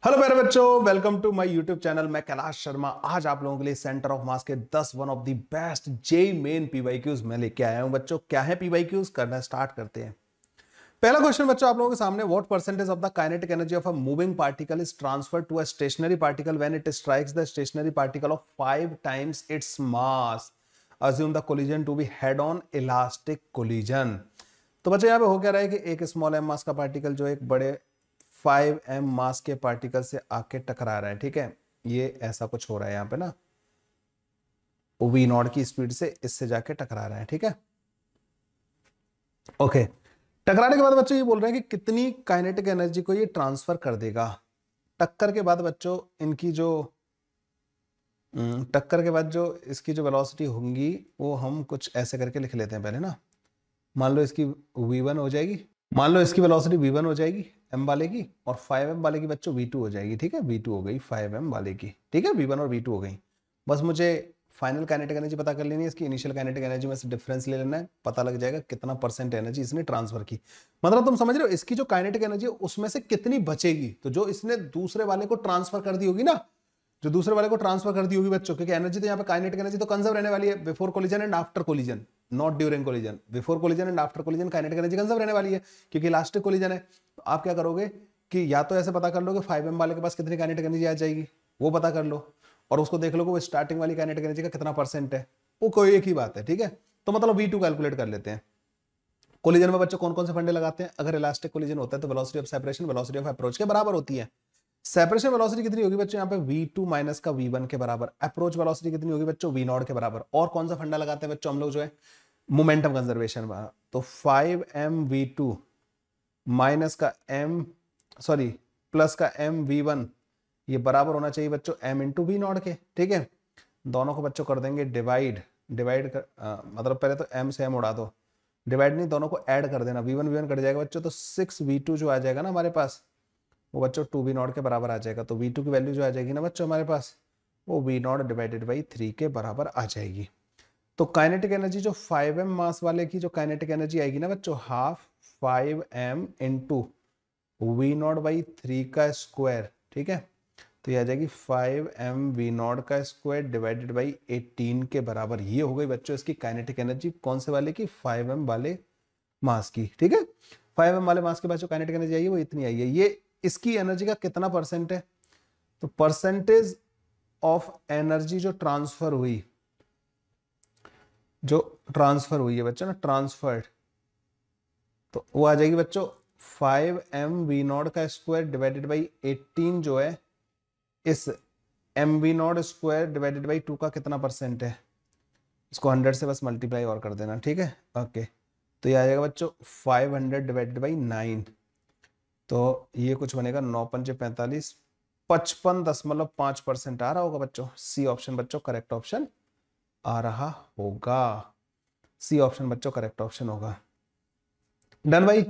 Hello प्यारे बच्चों, welcome to my YouTube channel. मैं कैलाश शर्मा आज आप लोगों के लिए सेंटर ऑफ मास के 10 one of the best JEE Main PYQs मैं लेके आया हूं। बच्चों क्या है पीवाईक्यूज, करना स्टार्ट करते हैं। पहला क्वेश्चन बच्चों आप लोगों के सामने, what percentage of the kinetic energy of a moving particle is transferred to a stationary particle when it strikes the stationary particle of 5 times its mass, assume the collision to be head on elastic collision. तो बच्चों यहाँ पे हो क्या रहा है कि एक स्मॉल एम मास का पार्टिकल जो एक बड़े 5m मास के पार्टिकल से आके टकरा रहा है। ठीक है, ये ऐसा कुछ हो रहा है यहाँ पे ना, वी नॉट की स्पीड से इससे जाके टकरा रहा है। ठीक है, ओके। टकराने के बाद बच्चों ये बोल रहे हैं कि कितनी काइनेटिक एनर्जी को ये ट्रांसफर कर देगा। टक्कर के बाद बच्चों इनकी जो टक्कर के बाद जो इसकी जो वेलोसिटी होंगी वो हम कुछ ऐसे करके लिख लेते हैं पहले ना। मान लो इसकी v1 हो जाएगी, मान लो इसकी वेलोसिटी v1 हो जाएगी m वाले की, और 5m वाले की बच्चों v2 हो जाएगी। ठीक है, v2 हो गई 5m वाले की। ठीक है, v1 और v2 हो गई। बस मुझे फाइनल काइनेटिक एनर्जी पता कर लेनी है, इसकी इनिशियल काइनेटिक एनर्जी में से डिफरेंस ले लेना है, पता लग जाएगा कितना परसेंट एनर्जी इसने ट्रांसफर की। मतलब तुम समझ रहे हो, इसकी जो काइनेटिक एनर्जी है उसमें से कितनी बचेगी। तो जो इसने दूसरे वाले को ट्रांसफर कर दी होगी ना, जो दूसरे वाले को ट्रांसफर कर दी होगी बच्चों, क्योंकि एनर्जी तो यहाँ पे काइनेटिक एनर्जी तो कंजर्व रहने वाली है before collision and after collision, not during collision. Before collision and after collision kinetic energy conserve रहने वाली है क्योंकि इलास्टिक कोलिजन है। तो आप क्या करोगे कि या तो ऐसे पता कर लो कि 5m वाले के पास कितनी काइनेटिक एनर्जी आ जाएगी, वो पता कर लो, और उसको देख लो कि वो स्टार्टिंग वाली काइनेटिक एनर्जी का कितना परसेंट है। वो कोई एक ही बात है। ठीक है, तो मतलब v2 कैलकुलेट कर लेते हैं। कोलिजन में बच्चों कौन कौन से फंडे लगाते हैं, अगर इलास्टिक कोलिजन होता है तो velocity of separation velocity of approach के बराबर होती है। सेपरेशन वेलोसिटी कितनी होगी बच्चों यहाँ पे, v2 माइनस का v1 के बराबर। अप्रोच वेलोसिटी कितनी होगी बच्चों, v0 के बराबर। और कौन सा फंडा लगाते हैं बच्चों हम लोग जो है, मोमेंटम कंजर्वेशन। तो 5mv2 माइनस का m, सॉरी प्लस का mv1, ये बराबर होना चाहिए बच्चों m इंटू वी नॉट के। ठीक है, दोनों को बच्चों कर देंगे डिवाइड, डिवाइड कर मतलब पहले तो m से m उड़ा दो, डिवाइड नहीं, दोनों को ऐड कर देना, v1 कट जाएगा बच्चों, तो 6v2 जो आ जाएगा ना हमारे पास, वो बच्चों 2v0 के बराबर आ जाएगा। तो v2 की वैल्यू जो आ जाएगी ना बच्चों हमारे पास, वो v0 डिवाइडेड बाई 3 के बराबर आ जाएगी। तो काइनेटिक एनर्जी जो 5m मास वाले की जो काइनेटिक एनर्जी आएगी ना बच्चों, half 5m into v0 by 3 का स्क्वायर। ठीक है, तो ये आ जाएगी 5m v0 का स्क्वायर डिवाइडेड बाई 18 के बराबर। ये हो गई बच्चों इसकी काइनेटिक एनर्जी, कौन से वाले की, 5m वाले मास की। ठीक है, 5m वाले मास के बाद जो काइनेटिक एनर्जी आई है वो इतनी आई है। ये इसकी एनर्जी का कितना परसेंट है, तो परसेंटेज ऑफ एनर्जी जो ट्रांसफर हुई, जो ट्रांसफर हुई है बच्चों ना, ट्रांसफर्ड, तो वो आ जाएगी बच्चों 5m v0 का स्क्वायर डिवाइडेड बाई 18 जो है, इस mv0 स्क्वायर डिवाइडेड बाई 2 का कितना परसेंट है, इसको 100 से बस मल्टीप्लाई और कर देना। ठीक है, ओके। तो ये आ जाएगा बच्चों 500 डिवाइडेड बाई 9, तो ये कुछ बनेगा 9 पंचे 45, 55.5% आ रहा होगा बच्चों। सी ऑप्शन बच्चों करेक्ट ऑप्शन आ रहा होगा। सी ऑप्शन बच्चों करेक्ट ऑप्शन होगा। डन भाई,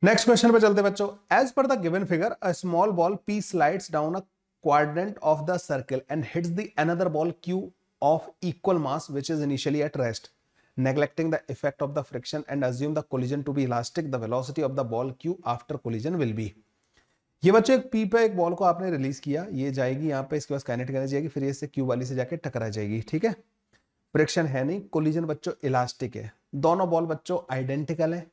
नेक्स्ट क्वेश्चन पे चलते बच्चों। As per the given figure a small ball P slides down a quadrant of the circle and hits the another ball Q of equal mass which is initially at rest, neglecting the effect of the friction and assume the collision to be elastic, the velocity of the ball q after collision will be। ये बच्चों एक P पे एक ball को आपने release किया, ये जाएगी यहाँ पे, इसके पास काइनेटिक एनर्जी आएगी, फिर ये इससे क्यू वाली से जाके टकरा जाएगी। ठीक है, फ्रिक्शन है नहीं, कोलिजन बच्चों इलास्टिक है, दोनों बॉल बच्चों आइडेंटिकल है।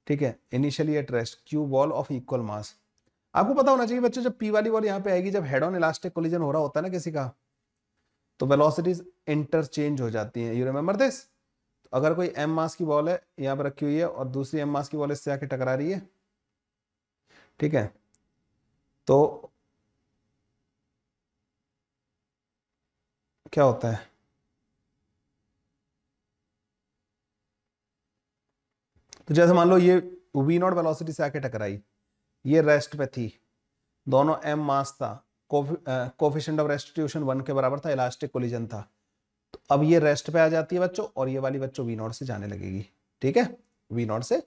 ठीक है, initially at rest Q ball of equal मास। आपको पता होना चाहिए बच्चों, जब पी वाली बॉल यहाँ पे आएगी, जब हेड ऑन इलास्टिक कोलिजन हो रहा होता है ना किसी का, तो वेलोसिटीज इंटरचेंज हो जाती हैं। You remember this. अगर कोई m मास की बॉल है यहाँ पर रखी हुई है और दूसरी m मास की बॉल इससे आके टकरा रही है, ठीक है, तो क्या होता है, तो जैसे मान लो ये v0 वेलोसिटी से आके टकराई, ये रेस्ट पे थी, दोनों m मास था, कोफिशिएंट ऑफ रेस्टिट्यूशन 1 के बराबर था, इलास्टिक कोलिजन था। तो अब ये रेस्ट पे आ जाती है बच्चों, और ये वाली बच्चों v0 से जाने लगेगी। ठीक है, v0 से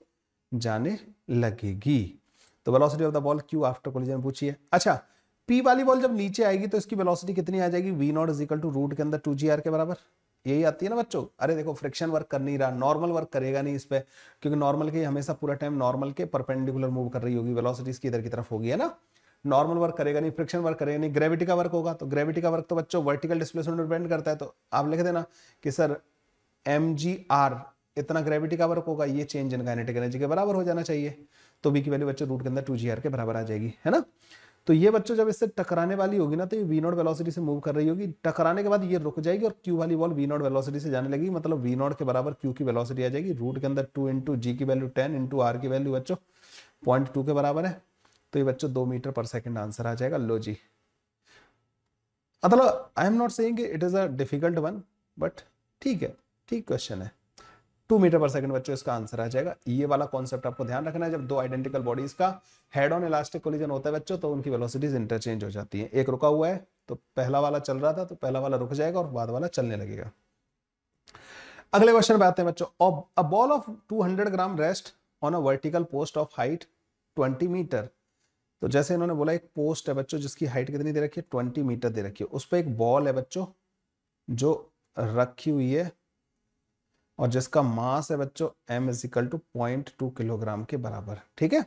जाने लगेगी। तो velocity of the ball q after collision पूछिए। अच्छा, p वाली बॉल जब नीचे आएगी तो इसकी वेलोसिटी कितनी आ जाएगी, v0 is equal to root के अंदर 2gr के बराबर। यही आती है ना बच्चों। अरे देखो, फ्रिक्शन वर्क कर नहीं रहा, नॉर्मल वर्क करेगा नहीं इस पे, क्योंकि नॉर्मल के हमेशा पूरा टाइम नॉर्मल के परपेंडिकुलर मूव कर रही होगी, वेलोसिटी इसकी इधर की तरफ होगी, है ना। नॉर्मल वर्क करेगा नहीं, फ्रिक्शन वर्क करेगा नहीं, ग्रेविटी का वर्क होगा। तो ग्रेविटी का वर्क तो बच्चों वर्टिकल डिस्प्लेसमेंट डिपेंड करता है, तो आप लिख देना कि सर mgr इतना ग्रेविटी का वर्क होगा, ये चेंज इन काइनेटिक एनर्जी के बराबर हो जाना चाहिए। तो v की वैल्यू बच्चों रूट के अंदर 2gr के बराबर आ जाएगी, है ना। तो ये बच्चों जब इससे टकराने वाली होगी ना, तो ये v नॉट वेलोसिटी से मूव कर रही होगी, टकराने के बाद ये रुक जाएगी और q वाली बॉल v नॉट वेलोसिटी से जाने लगेगी, मतलब v नॉट के बराबर q की वेलोसिटी आ जाएगी। रूट के अंदर 2 इंटू जी की वैल्यू 10 इंटू आर की वैल्यू बच्चों 0.2 के बराबर है। तो ये बच्चों 2 मीटर पर सेकंड आंसर आ जाएगा। लो जी, मतलब I am not saying it is a difficult one, but ठीक है, ठीक क्वेश्चन है। 2 मीटर पर सेकंड बच्चों इसका आंसर आ जाएगा। ये वाला कॉन्सेप्ट आपको ध्यान रखना है, जब दो आइडेंटिकल बॉडीज का हेड ऑन इलास्टिक कोलिजन होता है बच्चों, तो उनकी वेलोसिटीज इंटरचेंज हो जाती है। एक रुका हुआ है तो पहला वाला चल रहा था, तो पहला वाला रुक जाएगा और बाद वाला चलने लगेगा। अगले क्वेश्चन पे आते हैं बच्चों। A ball of 200 gram rest on a vertical post of height 20 metre. तो जैसे इन्होंने बोला एक पोस्ट है बच्चों जिसकी हाइट कितनी दे रखी है, 20 मीटर दे रखी है, उस पर एक बॉल है बच्चों जो रखी हुई है और जिसका मास है बच्चों m is equal to 0.2 kilogram के बराबर, ठीक है।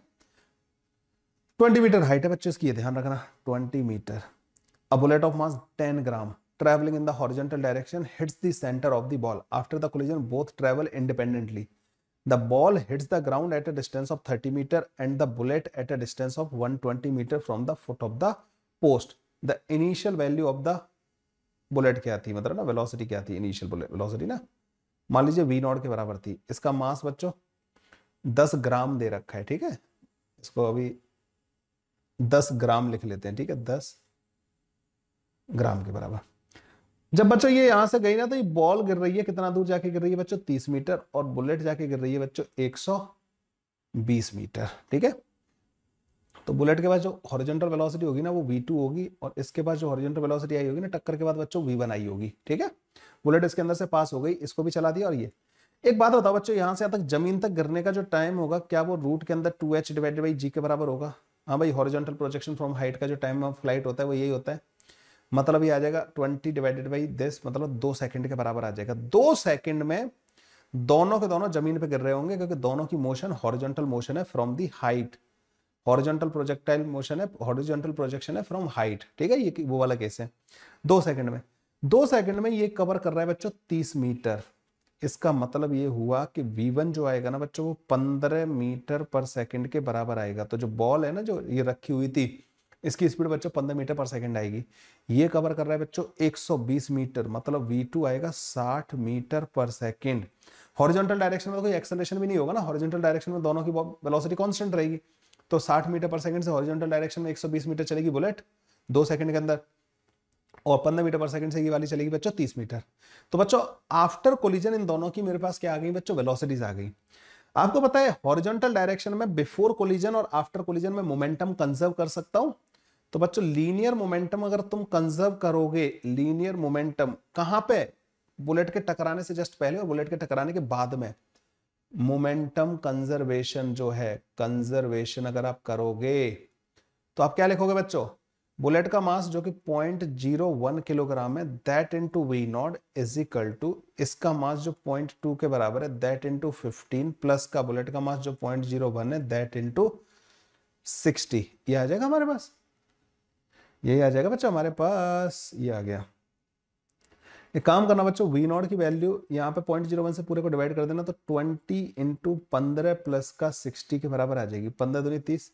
20 मीटर हाइट है बच्चों इसकी, ये ध्यान रखना, 20 metre. A bullet of mass 10 gram traveling in the horizontal direction hits the center of the ball. After the collision, both travel independently. The ball hits the ground at a distance of 30 meter and the bullet at a distance of 120 meter from the foot of the post. The initial value of the bullet क्या थी, मतलब ना velocity क्या थी, initial velocity ना, मान लीजिए v not के बराबर थी। इसका मास बच्चों 10 ग्राम दे रखा है, ठीक है। इसको अभी 10 ग्राम लिख लेते हैं, ठीक है, 10 ग्राम के बराबर। जब बच्चों ये यहां से गई ना, तो ये बॉल गिर रही है, कितना दूर जाके गिर रही है बच्चों, 30 मीटर, और बुलेट जाके गिर रही है बच्चों 120 मीटर, ठीक है। तो बुलेट के बाद जो हॉरिजॉन्टल वेलोसिटी होगी ना वो v2 होगी, और इसके बाद जो हॉरिजॉन्टल वेलोसिटी आई होगी ना टक्कर के बाद बच्चों v1 आई होगी, ठीक है। बुलेट इसके अंदर से पास हो गई, इसको भी चला दिया। और ये एक बात बताओ बच्चों, यहां से तक जमीन तक गिरने का जो टाइम होगा, क्या वो रूट के अंदर 2h डिवाइडेड बाई g के बराबर होगा? हाँ भाई, हॉरिजॉन्टल प्रोजेक्शन फ्रॉम हाइट का जो टाइम ऑफ फ्लाइट होता है वो यही होता है। मतलब ये आ जाएगा 20 डिवाइडेड बाई दिस, मतलब 2 सेकंड के बराबर आ जाएगा। 2 सेकंड में दोनों के दोनों जमीन पे गिर रहे होंगे, क्योंकि दोनों की मोशन हॉरिजॉन्टल मोशन है from the height, horizontal projectile motion है, हॉरिजॉन्टल प्रोजेक्शन है फ्रॉम हाइट, ठीक है। ये वो वाला केस है। 2 सेकंड में, 2 सेकंड में ये कवर कर रहा है बच्चों 30 मीटर। इसका मतलब ये हुआ कि v1 जो आएगा ना बच्चों वो 15 मीटर पर सेकंड के बराबर आएगा। तो जो बॉल है ना जो ये रखी हुई थी, इसकी स्पीड बच्चों 15 मीटर पर सेकंड आएगी। ये कवर कर रहा है बच्चों 120 मीटर, मतलब v2 आएगा 60 मीटर पर सेकंड। हॉरिजॉन्टल डायरेक्शन में तो कोई एक्सेलरेशन भी नहीं होगा ना, हॉरिजॉन्टल डायरेक्शन में दोनों की वेलोसिटी कांस्टेंट रहेगी। तो 60 मीटर पर सेकंड से हॉरिजॉन्टल डायरेक्शन में 120 मीटर चलेगी बुलेट 2 सेकंड के अंदर, और 15 मीटर पर सेकंड से ये वाली चलेगी बच्चों 30 मीटर। तो बच्चों आफ्टर कोलिजन इन दोनों की मेरे पास क्या आ गई बच्चों, वेलोसिटीज आ गई। आपको पता है हॉरिजॉन्टल डायरेक्शन में बिफोर कोलिजन और आफ्टर कोलिजन में मोमेंटम कंजर्व कर सकता हूं। तो बच्चों लीनियर मोमेंटम अगर तुम कंजर्व करोगे, लीनियर मोमेंटम कहां पे, बुलेट के टकराने से जस्ट पहले और बुलेट के टकराने के बाद में, मोमेंटम कंजर्वेशन जो है, कंजर्वेशन अगर आप करोगे तो आप क्या लिखोगे बच्चों, बुलेट का मास जो कि 0.01 किलोग्राम है, that into v not is equal to इसका मास जो 0.2 के बराबर है, दैट इनटू 15 प्लस का बुलेट का मास जो 0.01 है, दैट इनटू 60। ये आ जाएगा हमारे पास, यही आ जाएगा बच्चों हमारे पास, ये आ गया। एक काम करना बच्चों, वी नॉट की वैल्यू यहाँ पे 0.01 से पूरे को डिवाइड कर देना, तो 20 इंटू 15 प्लस का 60 के बराबर आ जाएगी, 15 दूनी 30।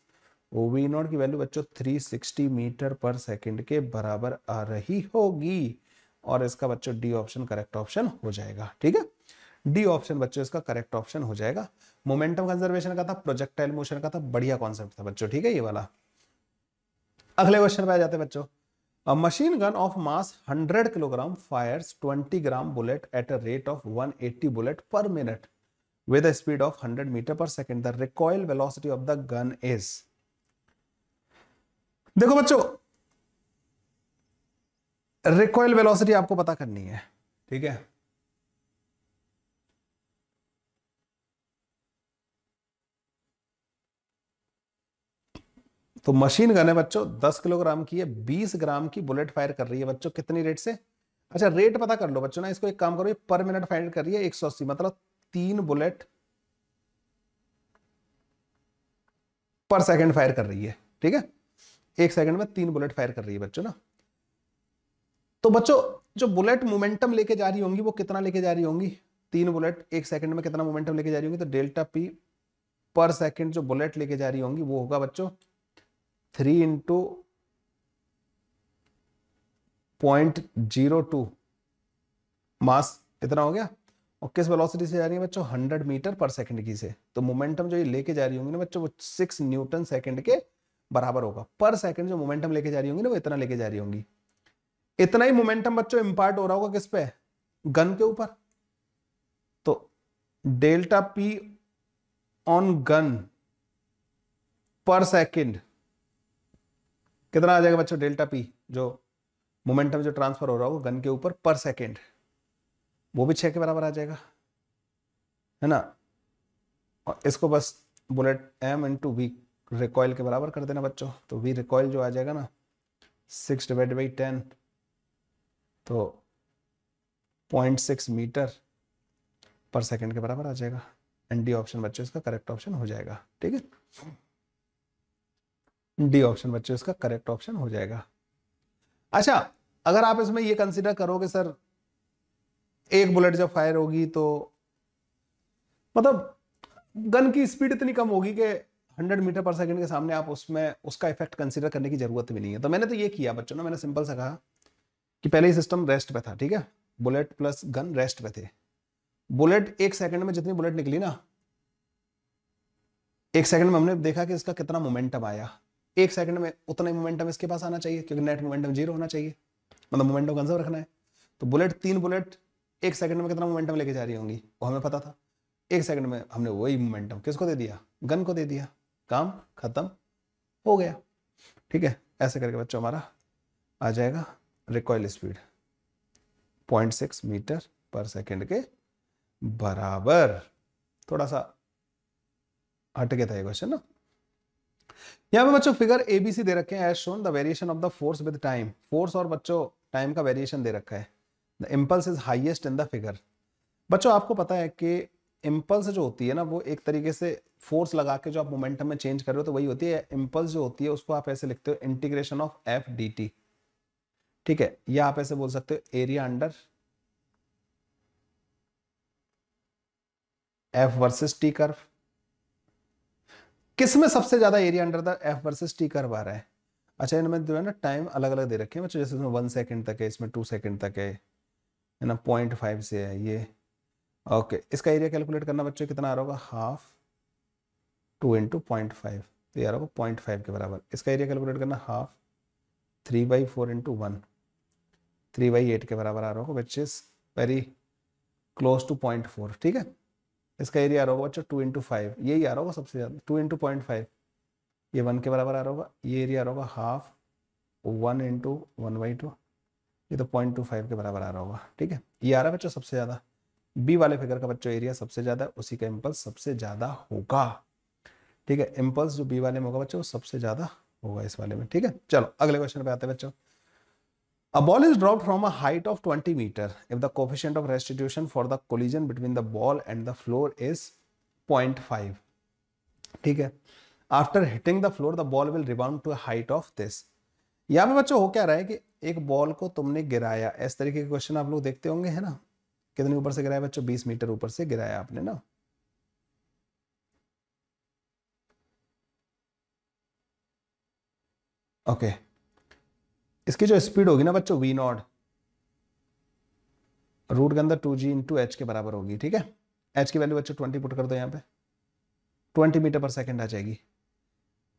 वी नॉट की वैल्यू बच्चों 360 मीटर पर सेकंड के बराबर आ रही होगी, और इसका बच्चों डी ऑप्शन करेक्ट ऑप्शन हो जाएगा, ठीक है। डी ऑप्शन बच्चों इसका करेक्ट ऑप्शन हो जाएगा। मोमेंटम कंजर्वेशन का था, प्रोजेक्टाइल मोशन का था, बढ़िया कॉन्सेप्ट था बच्चों, ठीक है ये वाला। अगले क्वेश्चन पे आ जाते हैं बच्चों। A machine gun of mass 100 kilogram fires 20 gram bullet at a rate of 180 bullet per minute with a speed of 100 meter per second. The recoil velocity of the gun is, देखो बच्चों recoil velocity आपको पता करनी है, ठीक है। तो machine gun है बच्चों 10 किलोग्राम की है, 20 ग्राम की बुलेट फायर कर रही है बच्चों, कितनी रेट से? अच्छा रेट पता कर लो बच्चों ना, इसको एक काम करो, पर मिनट फायर कर रही है 180, मतलब 3 बुलेट पर सेकंड फायर कर रही है, ठीक है। 1 सेकंड में 3 बुलेट फायर कर रही है बच्चों ना। तो बच्चों जो बुलेट मोमेंटम लेके जा रही होंगी वो कितना लेके जा रही होंगी, 3 बुलेट 1 सेकंड में कितना मोमेंटम लेके जा रही होंगी, तो डेल्टा पी पर सेकंड जो बुलेट लेके जा रही होंगी वो होगा बच्चों 3 इंटू 0.02 मास, इतना हो गया। और किस वेलोसिटी से जा रही है बच्चों, 100 मीटर पर सेकंड की से। तो मोमेंटम जो ये लेके जा रही होंगी ना बच्चों वो 6 न्यूटन सेकंड के बराबर होगा। पर सेकंड जो मोमेंटम लेके जा रही होंगी ना वो इतना लेके जा रही होंगी। इतना ही मोमेंटम बच्चों इंपार्ट हो रहा होगा किस पे, गन के ऊपर। तो डेल्टा पी ऑन गन पर सेकंड कितना आ जाएगा बच्चों, डेल्टा पी जो मोमेंटम जो ट्रांसफर हो रहा होगा गन के ऊपर पर सेकंड, वो भी 6 के बराबर आ जाएगा, है ना। और इसको बस bullet M into v recoil के बराबर कर देना बच्चों। तो वी रिकॉइल जो आ जाएगा ना 6 डिवाइड बाई 10, तो 0.6 मीटर पर सेकंड के बराबर आ जाएगा। एंड डी ऑप्शन बच्चों इसका करेक्ट ऑप्शन हो जाएगा। ठीक है, डी ऑप्शन बच्चों इसका करेक्ट ऑप्शन हो जाएगा। अच्छा, अगर आप इसमें ये कंसीडर करोगे सर एक बुलेट जब फायर होगी तो मतलब गन की स्पीड इतनी कम होगी कि 100 मीटर पर सेकंड के सामने आप उसमें उसका इफेक्ट कंसीडर करने की जरूरत भी नहीं है। तो मैंने तो ये किया बच्चों ना, मैंने सिंपल सा कहा कि पहले ही सिस्टम रेस्ट पे था, ठीक है, बुलेट प्लस गन रेस्ट पे थे। बुलेट 1 सेकंड में जितनी बुलेट निकली ना, 1 सेकंड में हमने देखा कि इसका कितना मोमेंटम आया। 1 सेकंड में उतना ही मोमेंटम इसके पास आना चाहिए क्योंकि नेट मोमेंटम 0 होना चाहिए, मतलब मोमेंटम कंजर्व रखना है। तो बुलेट 3 बुलेट 1 सेकंड में कितना मोमेंटम लेके जा रही होंगी वो हमें पता था। 1 सेकंड में हमने वही मोमेंटम किसको दे दिया, गन को दे दिया, काम खत्म हो गया। ठीक है, ऐसे करके बच्चों हमारा आ जाएगा रिकॉइल स्पीड 0.6 मीटर पर सेकंड के बराबर। थोड़ा सा हट गया था ये क्वेश्चन ना। यहाँ पे बच्चों फिगर एबीसी दे रखे हैं, as shown the variation of the force with time. Force और बच्चों टाइम का वेरिएशन दे रखा है। The impulse is highest in the figure. बच्चों आपको पता है कि इम्पल्स जो होती है ना वो एक तरीके से फोर्स लगा के जो आप मोमेंटम में चेंज कर रहे हो तो वही होती है। इम्पल्स जो होती है उसको आप ऐसे लिखते हो integration of f d t, ठीक है, या आप ऐसे बोल सकते हो area under f versus t curve. किस में सबसे ज्यादा area under the f versus t curve आ रहा है। अच्छा, इनमें जो है ना टाइम अलग अलग दे रखे हैं बच्चों, जैसे इसमें 1 सेकंड तक है, इसमें 2 सेकंड तक है ना, 0.5 से है ये। ओके, इसका एरिया कैलकुलेट करना बच्चों कितना आ रहा होगा, हाफ 2 इंटू 0.5, तो यार होगा 0.5 के बराबर। इसका एरिया कैलकुलेट करना हाफ 3/4 इंटू 1, 3/8 के बराबर आ रहा होगा, which is very close to 0.4। ठीक है, इसका एरिया आ रहा होगा बच्चों 2 इंटू 5, यही आ रहा होगा सबसे ज़्यादा, 2 इंटू 0.5, ये 1 के बराबर आ रहा होगा। ये एरिया आ रहा होगा हाफ 1 इंटू 1/2, ये तो 0.25 के बराबर आ रहा होगा। ठीक है, ये आ रहा है बच्चों सबसे ज़्यादा। बी वाले फिगर का बच्चों एरिया सबसे ज़्यादा, उसी का इम्पल्स सबसे ज़्यादा होगा। ठीक है, इम्पल्स जो बी वाले में होगा बच्चों वो सबसे ज़्यादा होगा इस वाले में। ठीक है, चलो अगले क्वेश्चन पे आते हैं बच्चों। A ball is dropped from a height of 20 meter if the coefficient of restitution for the collision between the ball and the floor is 0.5. ठीक है, after hitting the floor the ball will rebound to a height of this. यहाँ पे बच्चों हो क्या रहा है कि एक बॉल को तुमने गिराया, इस तरीके के क्वेश्चन आप लोग देखते होंगे, है ना। कितने ऊपर से गिराया बच्चों, 20 मीटर ऊपर से गिराया आपने ना। ओके, इसकी जो स्पीड होगी ना बच्चों वी नॉट रूट के अंदर 2g इंटू एच के बराबर होगी। ठीक है, एच की वैल्यू बच्चों 20 पुट कर दो यहाँ पे, 20 मीटर पर सेकंड आ जाएगी।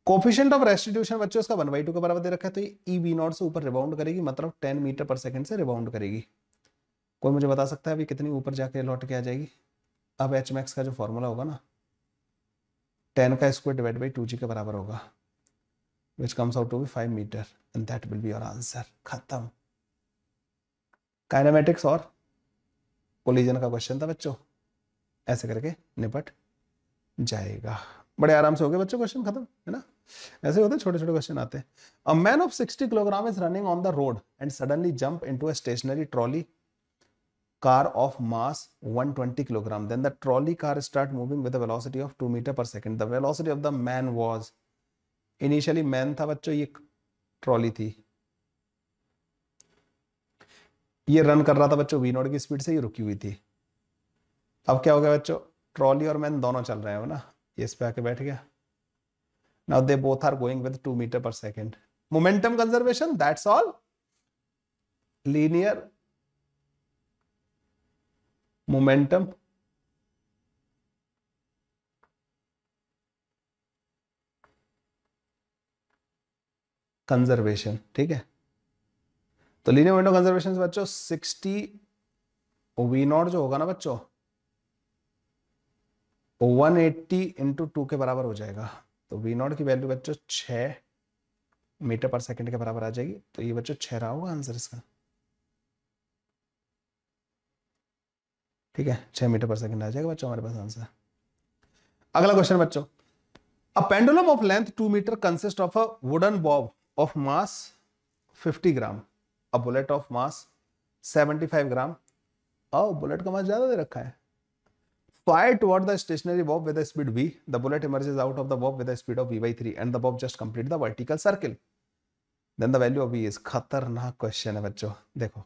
कोफिशिएंट ऑफ रेस्टिट्यूशन बच्चों इसका 1/2 के बराबर दे रखा है, तो ये ई वी नॉट से ऊपर रिबाउंड करेगी, मतलब 10 मीटर पर सेकंड से रिबाउंड करेगी। कोई मुझे बता सकता है अभी कितनी ऊपर जाके लौट के आ जाएगी। अब एच मैक्स का जो फॉर्मूला होगा ना 10 का स्क्वायर डिवाइड बाई 2g के बराबर होगा, which comes out to be 5 metre, and that will be your answer। खत्म। काइनेमेटिक्स और कोलिजन का क्वेश्चन था बच्चों, ऐसे करके निपट जाएगा। बड़े आराम से हो गए बच्चों, क्वेश्चन खत्म, है ना। ऐसे होते छोटे छोटे क्वेश्चन आते हैं। A man of 60 kilogram is running on the road and suddenly jump into a stationary trolley car of mass 120 kilogram. Then the trolley car start moving with a velocity of 2 meter per second. The velocity of the man was, initially man था बच्चों, ये trolley थी, ये run कर रहा था बच्चों we not की स्पीड से, ये रुकी हुई थी। अब क्या हो गया बच्चों, ट्रॉली और मैन दोनों चल रहे हो ना, ये इस पे आके बैठ गया। Now they both are going with 2 metre per second. Momentum conservation, that's all. Linear momentum conservation, ठीक है। तो लीनियर मोमेंटम कंजर्वेशन से बच्चों 60 वी नॉट जो होगा ना बच्चों 180 इंटू 2 के बराबर हो जाएगा। तो वी नॉट की वैल्यू बच्चों 6 मीटर पर सेकंड के बराबर आ जाएगी। तो ये बच्चों 6 रहा होगा आंसर इसका, ठीक है। 6 मीटर पर सेकंड आ जाएगा बच्चों हमारे पास आंसर। अगला क्वेश्चन बच्चों, a pendulum of length 2 metre consist of a wooden bob of mass 50 gram, a bullet of mass 75 gram. Bullet का मास ज्यादा दे रखा है। Fire toward the stationary bob with a speed v. The bullet emerges out of the bob with a speed of v by 3 and the bob just complete the vertical circle. Then the value of v is। खतरनाक question है बच्चों। देखो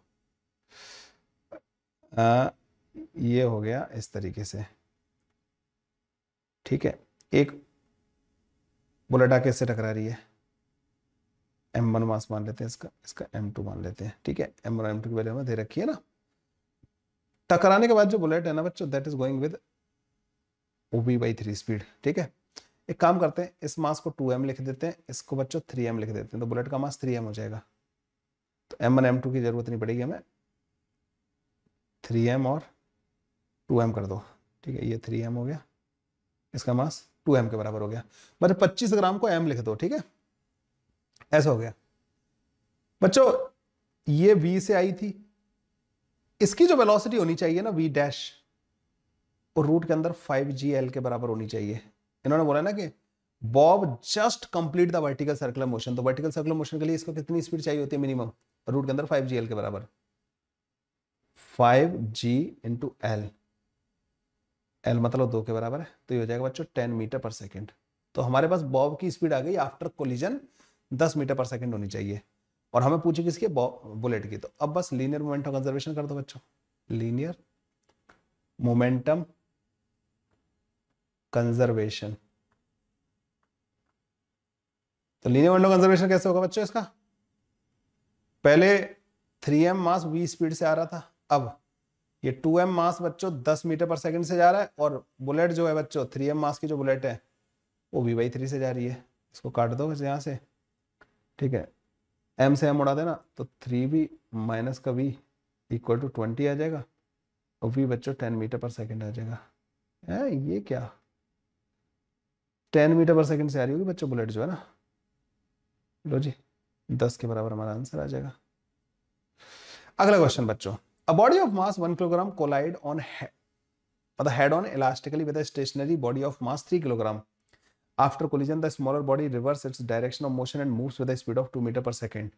ये हो गया इस तरीके से, ठीक है। एक बुलेट आके इससे टकरा रही है, m1 मास मान लेते हैं इसका, इसका m2 मान लेते हैं, ठीक है। m1 और m2 की वैल्यू हमें दे रखी है ना। टकराने के बाद जो बुलेट है ना बच्चों that is going with v by 3 speed, ठीक है। एक काम करते हैं, इस मास को 2m लिख देते हैं, इसको बच्चों 3m लिख देते हैं, तो बुलेट का मास 3m हो जाएगा। तो m1 m2 की जरूरत नहीं पड़ेगी हमें, 3m और 2m कर दो, ठीक है। ये 3m हो गया, इसका मास 2m के बराबर हो गया। मतलब 25 ग्राम को m लिख दो, ठीक है। ऐसा हो गया बच्चों। ये v से आई थी, इसकी जो वेलोसिटी होनी चाहिए ना v डैश, और रूट के अंदर 5gl के बराबर होनी चाहिए। इन्होंने बोला ना कि Bob just complete the vertical circular motion, तो वर्टिकल सर्कुलर मोशन के लिए इसको कितनी स्पीड चाहिए होती है मिनिमम, रूट के अंदर 5gl के बराबर, 5g इंटू एल, एल मतलब 2 के बराबर है, तो ये हो जाएगा बच्चों 10 मीटर पर सेकेंड। तो हमारे पास बॉब की स्पीड आ गई after collision 10 metre per second होनी चाहिए, और हमें पूछी किसकी, बुलेट की। तो अब बस लीनियर मोमेंटम कंजर्वेशन कर दो बच्चों, लीनियर मोमेंटम कंजर्वेशन। तो लीनियर मोमेंटम कंजर्वेशन कैसे होगा बच्चों इसका, पहले 3m मास v स्पीड से आ रहा था, अब ये 2m मास बच्चों 10 मीटर पर सेकंड से जा रहा है, और बुलेट जो है बच्चों 3m मास की जो बुलेट है वो v by 3 से जा रही है। इसको काट दो यहाँ से, ठीक है। m से m उड़ा देना, तो 3v माइनस का v इक्वल टू 20 आ जाएगा, और v बच्चों 10 मीटर पर सेकंड आ जाएगा। ये क्या 10 मीटर पर सेकंड से आ रही होगी बच्चों बुलेट जो है ना, लो जी 10 के बराबर हमारा आंसर आ जाएगा। अगला क्वेश्चन बच्चों, a body of mass 1 kilogram collide on head on elastically with a stationary body of mass 3 kilogram. After collision, the smaller body reverses its direction of motion and moves with a speed of 2 meter per second.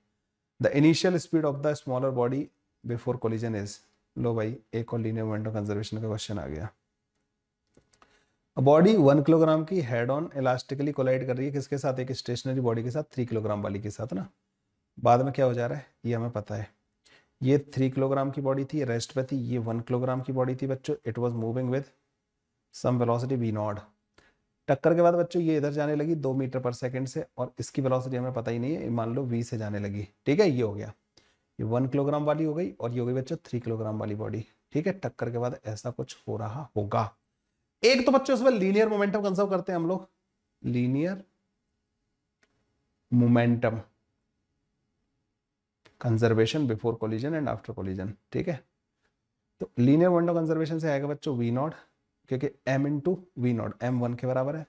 The initial speed of the smaller body before collision is। लो भाई एक और linear momentum conservation का question आ गया। Body 1 kilogram की head on elastically collide कर रही है किसके साथ, एक स्टेशनरी बॉडी के साथ 3 किलोग्राम वाली के साथ ना। बाद में क्या हो जा रहा है ये हमें पता है, ये 3 किलोग्राम की बॉडी थी, रेस्ट पे थी, ये 1 किलोग्राम की बॉडी थी बच्चों। It was moving with some velocity v not. टक्कर के बाद बच्चों ये इधर जाने लगी 2 मीटर पर सेकंड से, और इसकी वेलोसिटी हमें पता ही नहीं है, मान लो v से जाने लगी, ठीक है। ये हो गया, ये 1 किलोग्राम वाली हो गई, और ये हो गई बच्चों 3 किलोग्राम वाली बॉडी, ठीक है। टक्कर के बाद ऐसा कुछ हो रहा होगा। एक तो बच्चों इसमें लीनियर मोमेंटम कंजर्व करते हैं हम लोग, linear momentum conservation before collision and after collision, ठीक है। तो लीनियर मोमेंटम कंजर्वेशन से आएगा बच्चों v नॉट, क्योंकि m into v not m 1 के बराबर है।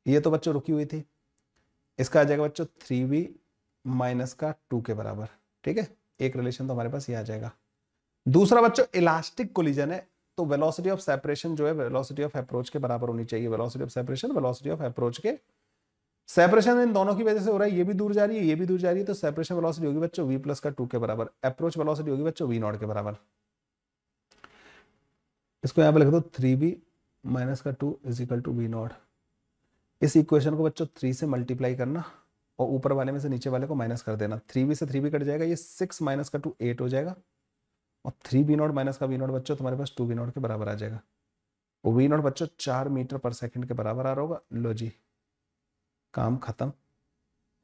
ये तो बच्चों रुकी हुई थी, इसका आ जाएगा बच्चों 3v माइनस का 2 के बराबर, ठीक है। एक रिलेशन तो हमारे पास ये आ जाएगा। दूसरा बच्चों इलास्टिक कोलिजन है, तो वेलोसिटी ऑफ सेपरेशन जो है वेलोसिटी ऑफ अप्रोच के बराबर होनी चाहिए। Velocity of separation velocity of approach के, सेपरेशन इन दोनों की वजह से हो रहा है, ये भी दूर जा रही है, ये भी दूर जा रही है, तो सेपरेशन वेलोसिटी होगी बच्चों v प्लस का 2 के बराबर, अप्रोच वेलोसिटी होगी बच्चों v नॉट के बराबर। इसको यहाँ पे लिख दो 3v माइनस का 2 is equal to v not. इस इक्वेशन को बच्चों 3 से मल्टीप्लाई करना और ऊपर वाले में से नीचे वाले को माइनस कर देना। 3b से 3b कट जाएगा, ये 6 माइनस का 2 8 हो जाएगा, और 3b0 माइनस का v0 बच्चों तुम्हारे पास 2v0 के बराबर आ जाएगा। वो v0 बच्चों 4 मीटर पर सेकंड के बराबर आ रहा होगा। लो जी, काम खत्म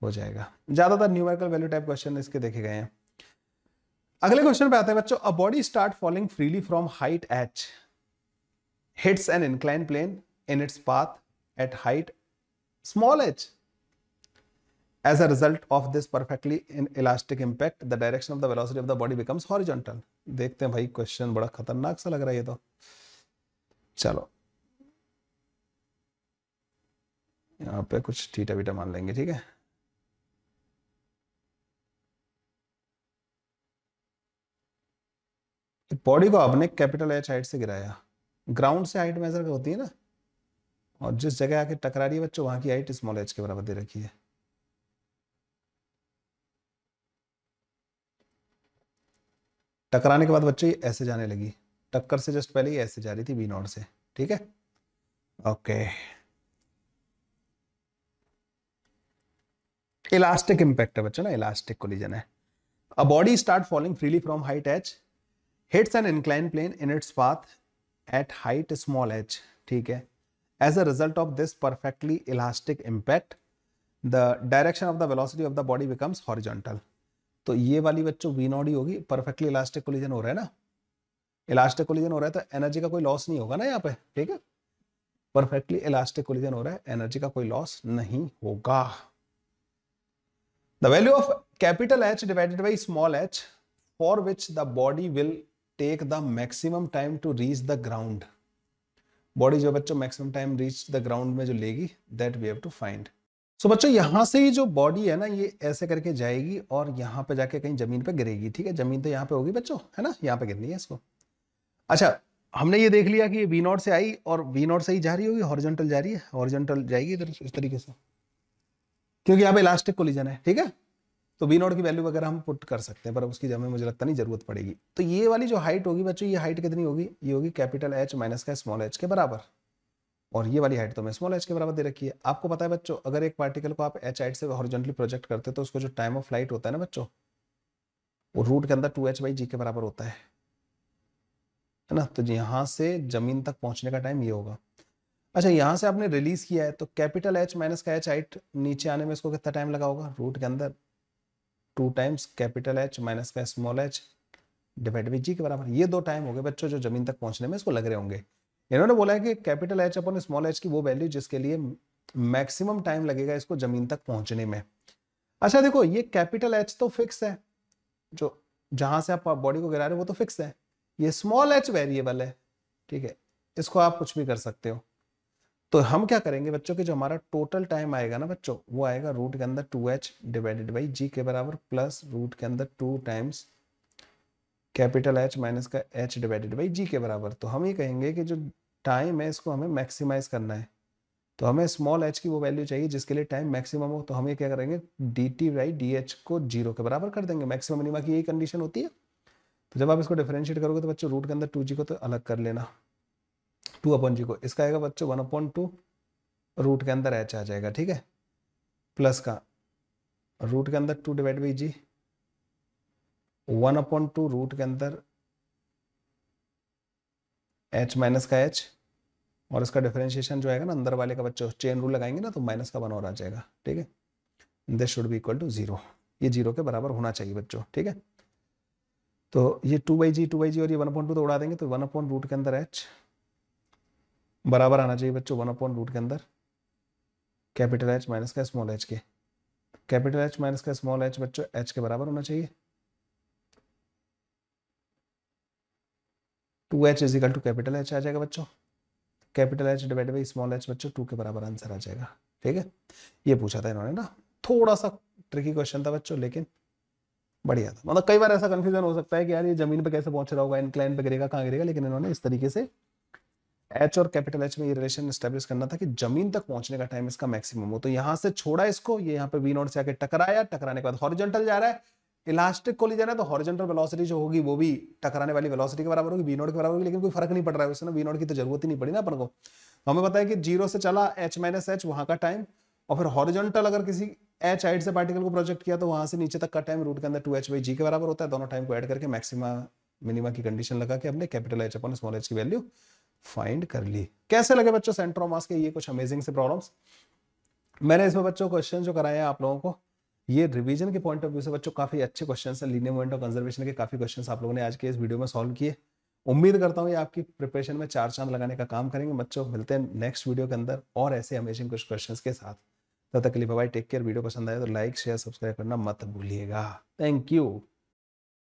हो जाएगा। ज्यादातर न्यूमेरिकल वैल्यू टाइप क्वेश्चन इसके देखे गए हैं। अगले क्वेश्चन पे आते हैं बच्चों। A body start falling freely from height h hits an inclined plane in its path at height small h. As a result of this perfectly inelastic impact, the direction of the velocity of the body becomes horizontal. देखते हैं भाई, question बड़ा खतरनाक सा लग रहा है ये तो। चलो यहाँ पे कुछ थीटा बीटा मान लेंगे, ठीक है। बॉडी को आपने कैपिटल एच हाइट से गिराया, ग्राउंड से हाइट मेजर होती है ना, और जिस जगह आके टकरा रही है बच्चों वहां की हाइट स्मॉल एच के बराबर दे रखी है। टकराने के बाद बच्चों ये ऐसे जाने लगी, टक्कर से जस्ट पहले ये ऐसे जा रही थी v0 से, ठीक है। ओके, इलास्टिक इंपैक्ट है बच्चों ना, इलास्टिक कोलिजन है। A body start falling freely from height h hits an inclined plane in its path at height small h, ठीक है। As a result of this perfectly elastic impact, the direction of the velocity of the body becomes horizontal. तो ये वाली बच्चों v0 ही होगी, perfectly elastic collision हो रहा है ना, इलास्टिक कोलिजन हो रहा है तो एनर्जी का कोई लॉस नहीं होगा ना यहाँ पे, ठीक है। परफेक्टली इलास्टिक कोलिजन हो रहा है, एनर्जी का कोई लॉस नहीं होगा। The value of capital H divided by small h for which the body will take the maximum time to reach the ground. Body जो बच्चों maximum time reach the ground में जो लेगी, that we have to find. So बच्चों यहां से ही जो body है ना ये ऐसे करके जाएगी और यहाँ पे जाके कहीं जमीन पे गिरेगी, ठीक है। जमीन तो यहाँ पे होगी बच्चों, है ना, यहाँ पे गिरनी है इसको। अच्छा, हमने ये देख लिया कि v0 से आई और v0 से ही जा रही होगी, हॉरिजॉन्टल जा रही है, हॉरिजॉन्टल जाएगी इधर इस तरीके से, क्योंकि यहाँ पे इलास्टिक कोलिजन है, ठीक है। तो v0 की वैल्यू वगैरह हम पुट कर सकते हैं, पर उसकी हमें मुझे लगता नहीं जरूरत पड़ेगी। तो ये वाली जो हाइट होगी बच्चों, ये हाइट कितनी होगी, ये होगी कैपिटल H माइनस का स्मॉल h के बराबर, और ये वाली हाइट तो मैं स्मॉल h के बराबर दे रखी है। आपको पता है बच्चों, अगर एक पार्टिकल को आप h हाइट से हॉरिजॉन्टली प्रोजेक्ट करते हैं तो उसको जो टाइम ऑफ फ्लाइट होता है ना बच्चों, वो रूट के अंदर 2h/g के बराबर होता है ना। तो यहाँ से जमीन तक पहुंचने का टाइम ये होगा। अच्छा, यहाँ से आपने रिलीज किया है तो कैपिटल H माइनस का h हाइट नीचे आने में इसको कितना टाइम लगा होगा, रूट के अंदर 2 टाइम्स कैपिटल H माइनस का small h divide by g के बराबर। ये 2 टाइम हो गए बच्चों जो जमीन तक पहुंचने में इसको लग रहे होंगे। इन्होंने बोला है कि capital H upon small h की वो वैल्यू जिसके लिए मैक्सिमम टाइम लगेगा इसको जमीन तक पहुंचने में। अच्छा देखो, ये कैपिटल H तो फिक्स है, जो जहां से आप बॉडी को गिरा रहे हो वो तो फिक्स है, ये स्मॉल h वेरिएबल है, ठीक है। इसको आप कुछ भी कर सकते हो। तो हम क्या करेंगे बच्चों कि जो हमारा टोटल टाइम आएगा ना बच्चों, वो आएगा रूट के अंदर 2h डिवाइडेड बाई g के बराबर प्लस रूट के अंदर 2 टाइम्स कैपिटल H माइनस का h डिवाइडेड बाई g के बराबर। तो हम ये कहेंगे कि जो टाइम है इसको हमें मैक्सिमाइज करना है, तो हमें स्मॉल h की वो वैल्यू चाहिए जिसके लिए टाइम मैक्सिमम हो। तो हम ये क्या करेंगे, dt बाई dh को 0 के बराबर कर देंगे। मैक्सिमम मिनिमा की यही कंडीशन होती है। तो जब आप इसको डिफरेंशिएट करोगे तो बच्चों रूट के अंदर 2g को तो अलग कर लेना, 2/g को, इसका आएगा बच्चों 1/2 रूट के अंदर h आ जाएगा, ठीक है, प्लस का रूट के अंदर 2 डिवाइड बाई जी, 1/2 रूट के अंदर h माइनस का h, और इसका डिफरेंशिएशन जो आएगा ना अंदर वाले का बच्चों, चेन रूल लगाएंगे ना तो माइनस का 1 और आ जाएगा, ठीक है। This should be equal to 0, ये 0 के बराबर होना चाहिए बच्चों, ठीक है। तो ये 2/g और ये 1/2 तो उड़ा देंगे, तो 1 रूट के अंदर h बराबर आना चाहिए बच्चों 1 रूट के अंदर कैपिटल H माइनस का स्मॉल h के। कैपिटल H माइनस का स्मॉल h बच्चों h के बराबर होना चाहिए। 2h is equal to capital H आ जाएगा बच्चों, capital H divide by small h बच्चों 2 के बराबर आंसर आ जाएगा, ठीक है। ये पूछा था इन्होंने ना, थोड़ा सा ट्रिकी क्वेश्चन था बच्चों, लेकिन बढ़िया था। मतलब कई बार ऐसा कंफ्यूजन हो सकता है कि यार ये जमीन पे कैसे पहुंच रहा होगा, इंक्लाइन पे गिरेगा, कहाँ गिरेगा, लेकिन इन्होंने इस तरीके से H और कैपिटल H में ये रिलेशन एस्टेब्लिश करना था कि जमीन तक पहुंचने का टाइम इसका मैक्सिमम हो। तो यहां से छोड़ा इसको, ये यहाँ पे v0 से आके टकराया, टकराने के बाद हॉरिजॉन्टल जा रहा है, इलास्टिक कोलिजन है तो हॉरिजॉन्टल वेलोसिटी जो होगी वो भी टकराने वाली वेलोसिटी के बराबर होगी, v0 के बराबर होगी, लेकिन कोई फर्क नहीं पड़ रहा है उससे ना, v0 की तो जरूरत ही नहीं पड़ी ना अपन को। हमें पता है कि 0 से चला h माइनस h वहां का टाइम, और फिर हॉरिजॉन्टल अगर किसी एच हाइट से पार्टिकल को प्रोजेक्ट किया तो वहां से नीचे तक का टाइम रूट के अंदर 2h/g के बराबर होता है। दोनों टाइम को ऐड करके मैक्सिमा मिनिमा की कंडीशन लगा के हमने capital H upon small h की वैल्यू फाइंड कर ली। कैसे लगे बच्चों सेंटर ऑफ मास के ये कुछ अमेजिंग से प्रॉब्लम्स? मैंने इसमें बच्चों क्वेश्चन जो कराए हैं आप लोगों को, ये रिवीजन के पॉइंट ऑफ व्यू से बच्चों काफी अच्छे क्वेश्चन हैं। लीनियर मोमेंट ऑफ कंजर्वेशन के काफी क्वेश्चन आप लोगों ने आज के इस वीडियो में सॉल्व किए। उम्मीद करता हूँ ये आपकी प्रिपरेशन में 4 चांद लगाने का काम करेंगे। बच्चों मिलते हैं नेक्स्ट वीडियो के अंदर और ऐसे अमेजिंग कुछ क्वेश्चन के साथ। तब तक के लिए बाय, टेक केयर। वीडियो पसंद आए तो लाइक शेयर सब्सक्राइब करना मत भूलिएगा। Thank you.